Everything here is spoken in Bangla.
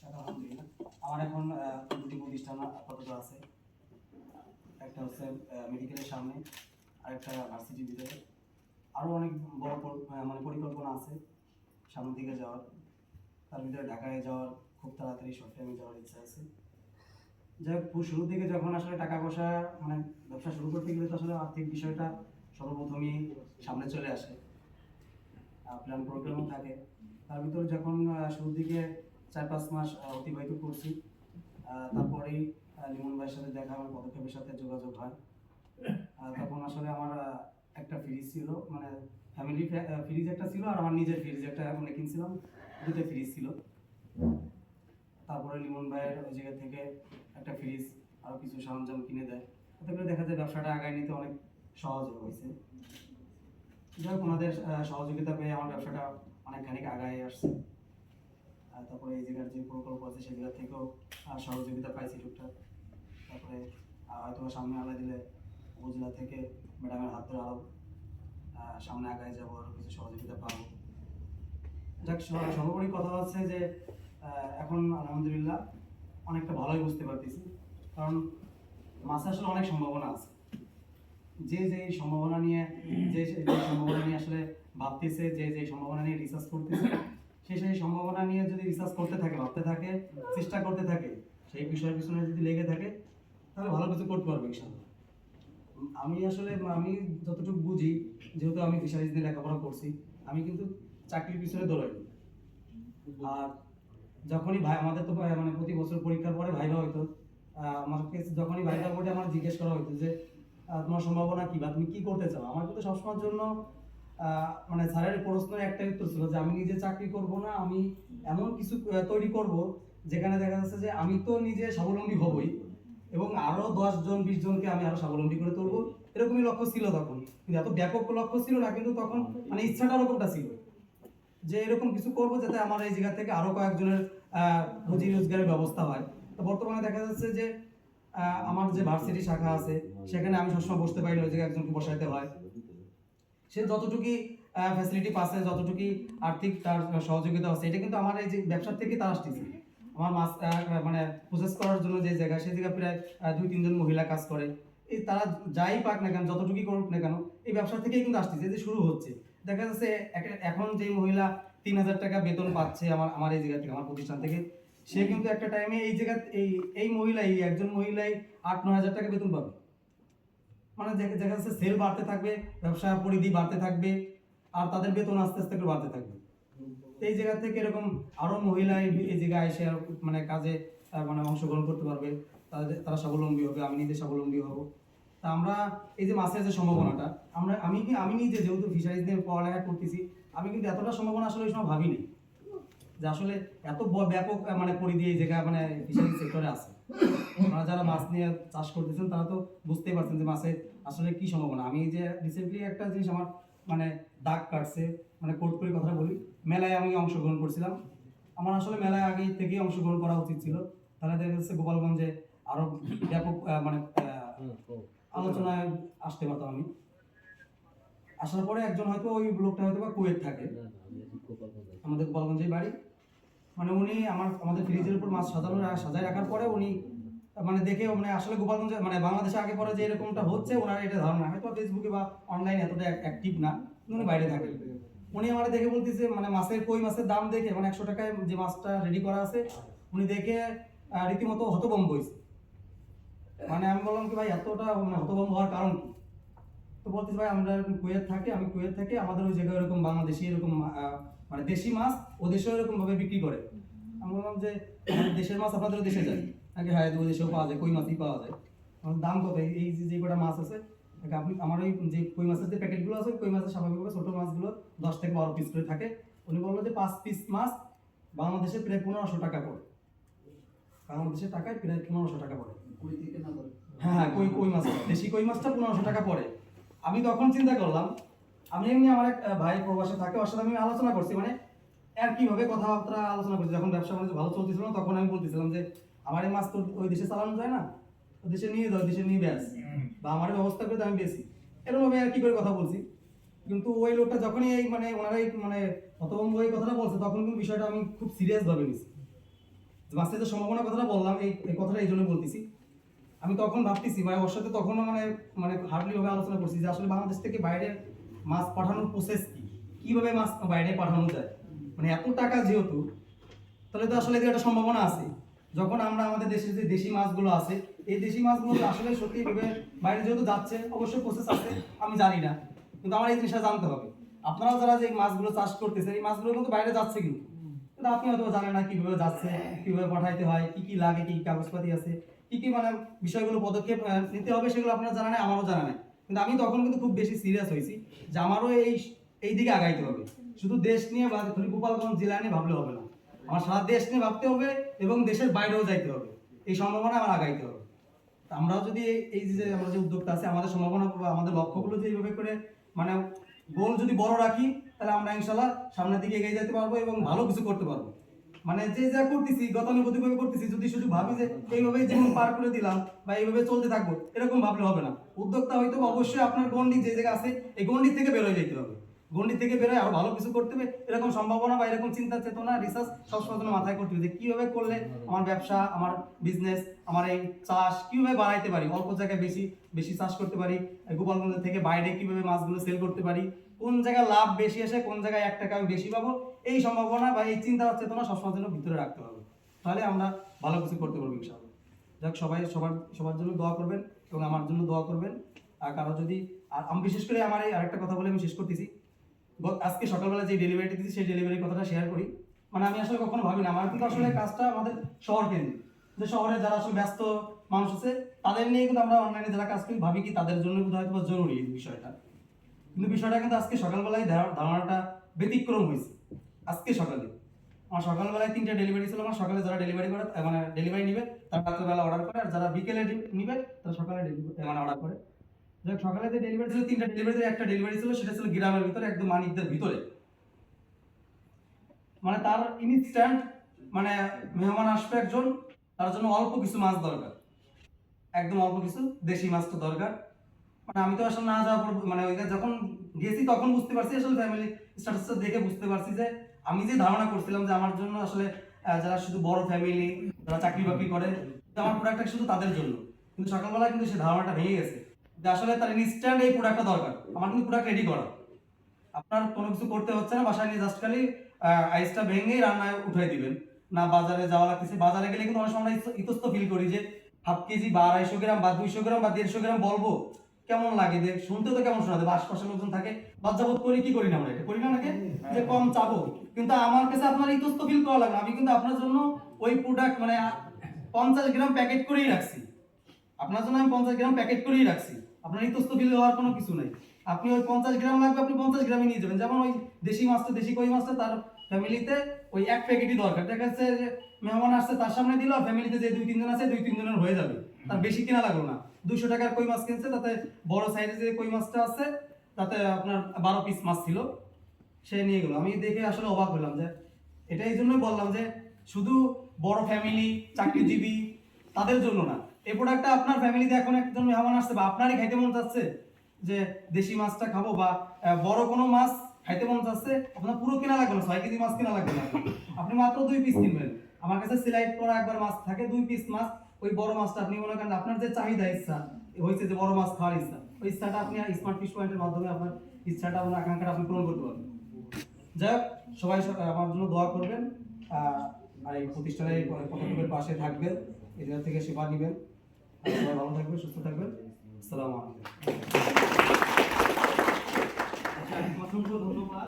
আলহামদুলিল্লাহ আমার এখন দুটি প্রতিষ্ঠান আপাতত আছে। একটা হচ্ছে মেডিকেলের সামনে, আরেকটা ভার্সিটির ভিতরে। আরও অনেক বড় মানে পরিকল্পনা আছে সামনের দিকে যাওয়ার। তার ভিতরে ঢাকায় যাওয়ার, খুব তাড়াতাড়ি শর্ট টাইমে যাওয়ার ইচ্ছা আছে। যাই হোক, শুরু থেকে যখন আসলে টাকা পয়সা মানে ব্যবসা শুরু করতে গেলে তো আসলে আর্থিক বিষয়টা সর্বপ্রথমই সামনে চলে আসে, প্ল্যান প্রোগ্রামও থাকে। তার ভিতরে যখন শুরুর দিকে 4-5 মাস অতিবাহিত করছি, তারপরেই লিমন ভাইয়ের সাথে দেখা, আমার পদক্ষেপের সাথে যোগাযোগ হয়। তখন আসলে আমার একটা ফ্রিজ ছিল, মানে ফ্যামিলি ফ্রিজ একটা ছিল, আর আমার নিজের ফ্রিজ একটা মানে কিনছিলাম, দুটো ফ্রিজ ছিল। তারপরে লিমন ভাইয়ের ওই জায়গা থেকে একটা ফ্রিজ আরও কিছু সরঞ্জাম কিনে দেয়। তাতে করে দেখা যায় ব্যবসাটা আগায় নিতে অনেক সহজ হয়েছে। যাই হোক, ওনাদের সহযোগিতা পেয়ে আমার ব্যবসাটা অনেকখানি আগায় আসছে। তারপরে এই জায়গার যে প্রকল্প আছে সেই জায়গা থেকেও সহযোগিতা পাইছি টুকটাক। তারপরে হয়তো সামনে আগায় দিলে উপজেলা থেকে ম্যাডামের হাত ধরে আরও সামনে আগায় যাবো, আরও কিছু সহযোগিতা পাবো। যাক, সর্বোপরি কথা হচ্ছে যে এখন আলহামদুলিল্লাহ অনেকটা ভালোই বুঝতে পারতেছি, কারণ মাছে আসলে অনেক সম্ভাবনা আছে। যে সম্ভাবনা নিয়ে আসলে ভাবতেছে, যে সম্ভাবনা নিয়ে রিসার্চ করতেছে, সেই সম্ভাবনা নিয়ে যদি রিসার্চ করতে থাকে, ভাবতে থাকে, চেষ্টা করতে থাকে, সেই বিষয়ের পিছনে যদি লেগে থাকে, তাহলে ভালো কিছু করতে পারবে ইনশাআল্লাহ। আমি যতটুকু বুঝি, যেহেতু আমি ফিশারিজ নিয়ে লেখাপড়া করছি, আমি কিন্তু চাকরির পিছনে দৌড়াইনি। আর যখনই আমাদের তো মানে প্রতি বছর পরীক্ষার পরে ভাইভা হইতো, আমাকে যখনই ভাইভা বোর্ডে আমার জিজ্ঞেস করা হইতো যে তোমার সম্ভাবনা কি বা তুমি কি করতে চাও, আমার কিন্তু সবসময়ের জন্য মানে স্যারের প্রশ্নের একটাই উত্তর ছিল যে আমি নিজে চাকরি করব না, আমি এমন কিছু তৈরি করব যেখানে দেখা যাচ্ছে যে আমি তো নিজে স্বাবলম্বী হবই, এবং আরো 10-20 জনকে আমি আরো স্বাবলম্বী করে তুলবো। এরকমই লক্ষ্য ছিল তখন, কিন্তু এত ব্যাপক লক্ষ্য ছিল না, কিন্তু তখন মানে ইচ্ছাটা ওরকমটা ছিল যে এরকম কিছু করব যাতে আমার এই জায়গা থেকে আরো কয়েকজনের রুজি রোজগারের ব্যবস্থা হয়। তো বর্তমানে দেখা যাচ্ছে যে আমার যে ভার্সিটি শাখা আছে সেখানে আমি সবসময় বসতে পারি না, ওই জায়গায় একজনকে বসাইতে হয়। সে যতটুকুই ফ্যাসিলিটি পাচ্ছে, যতটুকুই আর্থিক তার সহযোগিতা আছে, এটা কিন্তু আমার এই যে ব্যবসার থেকে তার আসতেছে। আমার মাছ মানে প্রসেস করার জন্য যে জায়গা, সেই জায়গায় প্রায় 2-3 জন মহিলা কাজ করে। এই তারা যাই পাক না কেন, যতটুকুই করুক না কেন, এই ব্যবসা থেকেই কিন্তু আসতেছে, যে শুরু হচ্ছে। দেখা যাচ্ছে এখন যে মহিলা 3000 টাকা বেতন পাচ্ছে আমার এই জায়গা থেকে, আমার প্রতিষ্ঠান থেকে, সে কিন্তু একটা টাইমে এই জায়গা এই মহিলাই, একজন মহিলাই 8-9 হাজার টাকা বেতন পাবে। মানে দেখা যাচ্ছে সেল বাড়তে থাকবে, ব্যবসা পরিধি বাড়তে থাকবে, আর তাদের বেতন আস্তে আস্তে করে বাড়তে থাকবে। এই জায়গা থেকে এরকম আরো মহিলা এই জায়গায় এসে মানে কাজে মানে অংশগ্রহণ করতে পারবে, তারা স্বাবলম্বী হবে, আমি নিজে স্বাবলম্বী হব। তা আমরা এই যে মাছের যে সম্ভাবনাটা, আমি নিজে যেহেতু ফিশারিজ নিয়ে পড়ালেখা করতেছি, আমি কিন্তু এতটা সম্ভাবনা আসলে ওই সময় ভাবিনি যে আসলে এত ব্যাপক মানে পরিধি এই জায়গা মানে ফিশারিজ সেক্টরে আছে। আপনারা যারা মাছ নিয়ে চাষ করতেছেন তারা তো বুঝতেই পারছেন যে মাছের আসলে কি সম্ভাবনা। আমি যে রিসেন্টলি একটা জিনিস আমার মানে দাগ কাটছে, মানে কোর্ট করে কথা বলি, মেলায় আমি অংশগ্রহণ করছিলাম। আমার আসলে মেলায় আগে থেকেই অংশগ্রহণ করা উচিত ছিল, তাহলে দেখা যাচ্ছে গোপালগঞ্জে আরো ব্যাপক মানে আলোচনায় আসতে পারতাম আমি। আসার পরে একজন হয়তো ওই লোকটা হয়তো বা কুয়েত থাকে, আমাদের গোপালগঞ্জে বাড়ি, মানে উনি আমাদের ফ্রিজের উপর মাছ সাজায় রাখার পরে উনি মানে দেখে মানে আসলে গোপালগঞ্জে মানে বাংলাদেশে আগে পরে যে এরকমটা হচ্ছে ওনার এটা ধারণা, হয়তো ফেসবুকে বা অনলাইনে এতটা অ্যাক্টিভ না, উনি বাইরে থাকে। উনি আমার দেখে বলতেছে মানে কই মাছের দাম দেখে, মানে 100 টাকায় যে মাছটা রেডি করা আছে, উনি দেখে রীতিমতো হতভম্ব হয়েছে। মানে আমি বললাম কি ভাই, এতটা মানে হতভম্ব হওয়ার কারণ কি? তো বলতেছে ভাই আমরা এরকম কুয়েত থাকি, আমাদের ওই জায়গায় এরকম বাংলাদেশি এরকম মানে দেশি মাছ ও দেশেও এরকম ভাবে বিক্রি করে। আমি বললাম যে দেশের মাছ আপনাদের দেশে যায় নাকি? হ্যাঁ, ওই দেশেও পাওয়া যায়, কই মাছই পাওয়া যায়। দাম কত? এই যে কটা মাছ আছে, আপনি আমার ওই যে কই মাছের যে প্যাকেটগুলো আছে, কই মাছের স্বাভাবিকভাবে ছোট মাছগুলো 10 থেকে 12 পিস করে থাকে। উনি বললো যে 5 পিস মাছ বাংলাদেশে প্রায় 1500 টাকা পড়ে, বাংলাদেশের টাকায় প্রায় 1500 টাকা পড়ে। হ্যাঁ, কই মাছ, দেশি কই মাছটা 1500 টাকা পড়ে। আমি তখন চিন্তা করলাম, আমি এমনি আমার এক ভাই প্রবাসে থাকে, ওর সাথে আমি আলোচনা করছি, মানে আর কিভাবে কথাবার্তা আলোচনা করছি, যখন ব্যবসা বাণিজ্য ভালো চলতেছিল না, তখন আমি বলতেছিলাম যে আমার এই মাছ তো ওই দেশে চালানো যায় না, ওই দেশে নিয়ে যাও, দেশে নিয়ে বেশ, বা আমার ব্যবস্থা করে আমি বেশি, এরকম ভাবে আর কি করে কথা বলছি। কিন্তু ওই লোকটা যখনই এই মানে ওনারাই মানে হতভম্ব এই কথাটা বলছে, তখন কিন্তু বিষয়টা আমি খুব সিরিয়াস ভাবে নিছি মাছের যে সম্ভাবনার কথাটা বললাম, এই কথাটা এই জন্য বলতেছি, আমি তখন ভাবতেছি ভাই ওর সাথে তখনও মানে হার্ডলি ভাবে আলোচনা করছি যে আসলে বাংলাদেশ থেকে বাইরে মাছ পাঠানোর প্রসেস কি, কিভাবে মাছ বাইরে পাঠানো যায়, মানে এত টাকা যেহেতু, তাহলে তো আসলে একটা সম্ভাবনা আছে। যখন আমরা আমাদের দেশের যে দেশি মাছগুলো আছে, এই দেশি মাছগুলো আসলে সত্যিভাবে বাইরে যেহেতু যাচ্ছে, অবশ্যই প্রসেস আছে, আমি জানি না, কিন্তু আমার এই জিনিসটা জানতে হবে। আপনারা যারা যে মাছগুলো চাষ করতেছেন, এই মাছগুলো কিন্তু বাইরে যাচ্ছে, কিন্তু আপনি হয়তো জানেন না কিভাবে যাচ্ছে, কিভাবে পাঠাইতে হয়, কি কি লাগে, কি কি কাগজপাতি আছে, কি কি মানে বিষয়গুলো পদক্ষেপ নিতে হবে, সেগুলো আপনারা জানা নেই, আমারও জানা নেই। কিন্তু আমি তখন কিন্তু খুব বেশি সিরিয়াস হয়েছি যে আমারও এই দিকে আগাইতে হবে। শুধু দেশ নিয়ে বা খালি গোপালগঞ্জ জেলা নিয়ে ভাবলে হবে না, আমার সারা দেশ নিয়ে ভাবতে হবে এবং দেশের বাইরেও যাইতে হবে, এই সম্ভাবনা আমার আগাইতে হবে। আমরাও যদি এই যে আমরা যে উদ্যোগটা আছে, আমাদের সম্ভাবনা বা আমাদের লক্ষ্যগুলো যে এইভাবে করে মানে গোল যদি বড় রাখি, তাহলে আমরা ইনশাল্লাহ সামনের দিকে এগিয়ে যেতে পারবো এবং ভালো কিছু করতে পারবো। মানে যে যা করতেছি গতানুগতিকভাবে করতেছি, যদি শুধু ভাবি যে এইভাবে জীবন পার করে দিলাম বা এইভাবে চলতে থাকবো, এরকম ভাবলে হবে না। উদ্যোক্তা হয়তো অবশ্যই আপনার গন্ডি যে জায়গা আছে, এই গন্ডি থেকে বেরোয় যেতে হবে, গন্ডি থেকে বেরোয় আরো ভালো কিছু করতে হবে। এরকম সম্ভাবনা বা এরকম চিন্তা চেতনা রিসার্চ সবসময় জন্য মাথায় করতে হবে যে কিভাবে করলে আমার ব্যবসা, আমার বিজনেস, আমার এই চাষ কিভাবে বাড়াইতে পারি, অল্প জায়গায় বেশি বেশি চাষ করতে পারি, গোপালগঞ্জ থেকে বাইরে কিভাবে মাছগুলো সেল করতে পারি, কোন জায়গায় লাভ বেশি আসে, কোন জায়গায় 1 টাকা আমি বেশি পাবো, এই সম্ভাবনা বা এই চিন্তা চেতনা সবসময় জন্য ভিতরে রাখতে হবে। তাহলে আমরা ভালো কিছু করতে পারবো ইনশাআল্লাহ। যাক, সবাই সবার জন্য দোয়া করবেন এবং আমার জন্য দোয়া করবেন। আর কারো যদি, আর আমি বিশেষ করে আমার এই আরেকটা কথা বলে আমি শেষ করতেছি। আজকে সকালবেলা যে ডেলিভারিটা দিয়েছি, সেই ডেলিভারির কথাটা শেয়ার করি। মানে আমি আসলে কখনো ভাবি না, আমার কিন্তু আসলে কাজটা আমাদের শহর কেন্দ্রিক, যে শহরে যারা আসলে ব্যস্ত মানুষ আছে, তাদের নিয়ে কিন্তু আমরা অনলাইনে যারা কাজ করি ভাবি কি তাদের জন্য কিন্তু হয়তো জরুরি এই বিষয়টা। কিন্তু বিষয়টা কিন্তু আজকে সকালবেলায় ধারণাটা ব্যতিক্রম হয়েছে। আজকে সকালে আমার সকালবেলায় 3টা ডেলিভারি ছিল, আমার সকালে যারা ডেলিভারি করে মানে ডেলিভারি নিবে তারা রাত্রেবেলা অর্ডার করে, আর যারা বিকেলে নিবে তারা সকালে মানে অর্ডার করে। যাক, সকালে যে ডেলিভারি ছিল 3টা ডেলিভারি, একটা ডেলিভারি ছিল সেটা ছিল গ্রামের ভিতরে, একদম মানিকদের ভিতরে। মানে তার ইনস্ট্যান্ট মানে মেহমান আসবে একজন, তার জন্য অল্প কিছু মাছ দরকার, একদম অল্প কিছু দেশি মাছ তো দরকার। মানে আমি তো আসলে না যাওয়ার পর মানে ওইখানে যখন গেছি তখন বুঝতে পারছি, আসলে ফ্যামিলি স্ট্যাটাসটা দেখে বুঝতে পারছি যে আমি যে ধারণা করছিলাম যে আমার জন্য আসলে যারা শুধু বড় ফ্যামিলি, যারা চাকরি বাকরি করে, আমার প্রোডাক্টটা শুধু তাদের জন্য, কিন্তু সকালবেলা কিন্তু সেই ধারণাটা ভেঙে গেছে যে আসলে তার ইনস্ট্যান্ট এই প্রোডাক্টটা দরকার, আমার কিন্তু প্রোডাক্ট রেডি করা, আপনার কোনো কিছু করতে হচ্ছে না, বাসায় নিয়ে জাস্ট খালি আইসটা ভেঙে রান্নায় উঠাই দিবেন, না বাজারে যাওয়া লাগতেছে। বাজারে গেলে কিন্তু অনেক সময় ইতস্ত ফিল করি যে হাফ কেজি বা 250 গ্রাম বা 200 গ্রাম বা 150 গ্রাম বলবো, কেমন লাগে, যে শুনতে তো কেমন শোনাতে, আশপাশের লোকজন থাকে, লজ্জাবোধ করি, কি করি না আমরা, এটা করি না নাকি যে কম চাবো। কিন্তু আমার কাছে আপনার ইতস্ত ফিল করা লাগে না, আমি কিন্তু আপনার জন্য ওই প্রোডাক্ট মানে 50 গ্রাম প্যাকেট করেই রাখছি, আপনার জন্য আমি 50 গ্রাম প্যাকেট করেই রাখছি, আপনার ইতস্ত বিল হওয়ার কোনো কিছু নাই। আপনি ওই 50 গ্রাম লাগবে, আপনি 50 গ্রামই নিয়ে যাবেন। যেমন ওই দেশি মাছটা, দেশি কই মাছটা তার ফ্যামিলিতে ওই 1 প্যাকেটই দরকার, দেখা যাচ্ছে যে মেহমান আসছে তার সামনে দিল, ফ্যামিলিতে যে 2-3 জন আছে 2-3 জনের হয়ে যাবে, তার বেশি কিনা লাগলো না। 200 টাকার কই মাছ কিনছে, তাতে বড় সাইজের যে কই মাছটা আছে তাতে আপনার 12 পিস মাছ ছিল, সে নিয়ে গেল। আমি দেখে আসলে অবাক হলাম, যে এটা এই জন্যই বললাম যে শুধু বড় ফ্যামিলি, চাকরিজীবী তাদের জন্য না, এই প্রোডাক্টটা আপনার ফ্যামিলিতে এখন একজন মেহমান আসছে বা আপনারই খাইতে মন চাচ্ছে যে দেশি মাছটা খাবো, বা বড় কোনো মাছ খাইতে মন চাচ্ছে, আপনার পুরো কেনা লাগবে না, 6 কেজি মাছ কেনা লাগবে না, আপনি মাত্র 2 পিস কিনবেন। আমার কাছে সিলেক্ট করা একবার মাছ থাকে, 2 পিস মাছ, ওই বড় মাছটা আপনি মনে করেন আপনার যে চাহিদা ইচ্ছা হয়েছে যে বড় মাছ খাওয়ার ইচ্ছা, ওই ইচ্ছাটা আপনি স্মার্ট ফিশ পয়েন্টের মাধ্যমে আপনার ইচ্ছাটা, আপনার আকাঙ্ক্ষাটা আপনি পূরণ করতে পারবেন। যাই হোক, সবাই আমার জন্য দোয়া করবেন, আর এই প্রতিষ্ঠানের এই পদক্ষেপের পাশে থাকবেন, এই জায়গা থেকে সেবা নেবেন। সবাই ভালো থাকবেন, সুস্থ থাকবেন। আসসালামু আলাইকুম।